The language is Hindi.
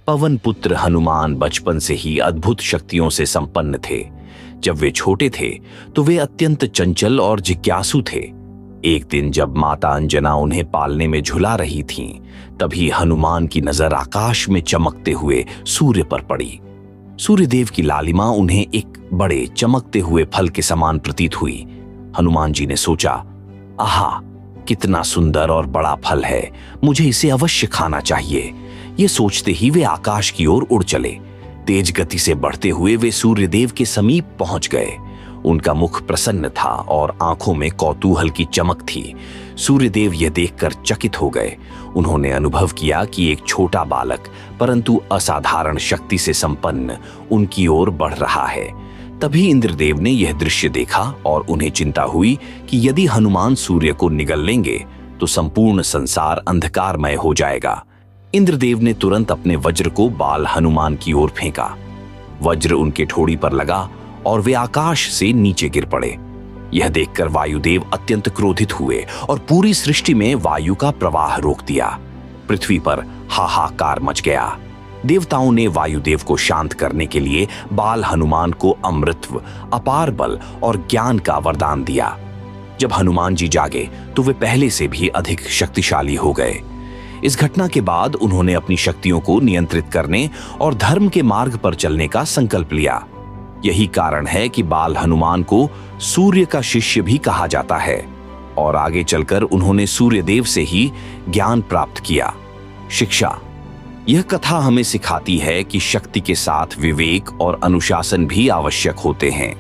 पवन पुत्र हनुमान बचपन से ही अद्भुत शक्तियों से संपन्न थे। जब वे छोटे थे तो वे अत्यंत चंचल और जिज्ञासु थे। एक दिन जब माता अंजना उन्हें पालने में झुला रही थीं, तभी हनुमान की नजर आकाश में चमकते हुए सूर्य पर पड़ी। सूर्यदेव की लालिमा उन्हें एक बड़े चमकते हुए फल के समान प्रतीत हुई। हनुमान जी ने सोचा, आहा, कितना सुंदर और बड़ा फल है, मुझे इसे अवश्य खाना चाहिए। ये सोचते ही वे आकाश की ओर उड़ चले। तेज गति से बढ़ते हुए वे सूर्यदेव के समीप पहुंच गए। उनका मुख प्रसन्न था और आंखों में कौतूहल की चमक थी। सूर्यदेव यह देखकर चकित हो गए। उन्होंने अनुभव किया कि एक छोटा बालक परंतु असाधारण शक्ति से संपन्न उनकी ओर बढ़ रहा है। तभी इंद्रदेव ने यह दृश्य देखा और उन्हें चिंता हुई कि यदि हनुमान सूर्य को निगल लेंगे तो संपूर्ण संसार अंधकारमय हो जाएगा। इंद्रदेव ने तुरंत अपने वज्र को बाल हनुमान की ओर फेंका। वज्र उनके ठोड़ी पर लगा और वे आकाश से नीचे गिर पड़े। यह देखकर वायुदेव अत्यंत क्रोधित हुए और पूरी सृष्टि में वायु का प्रवाह रोक दिया। पृथ्वी पर हाहाकार मच गया। देवताओं ने वायुदेव को शांत करने के लिए बाल हनुमान को अमृतत्व, अपार बल और ज्ञान का वरदान दिया। जब हनुमान जी जागे तो वे पहले से भी अधिक शक्तिशाली हो गए। इस घटना के बाद उन्होंने अपनी शक्तियों को नियंत्रित करने और धर्म के मार्ग पर चलने का संकल्प लिया। यही कारण है कि बाल हनुमान को सूर्य का शिष्य भी कहा जाता है और आगे चलकर उन्होंने सूर्यदेव से ही ज्ञान प्राप्त किया। शिक्षा। यह कथा हमें सिखाती है कि शक्ति के साथ विवेक और अनुशासन भी आवश्यक होते हैं।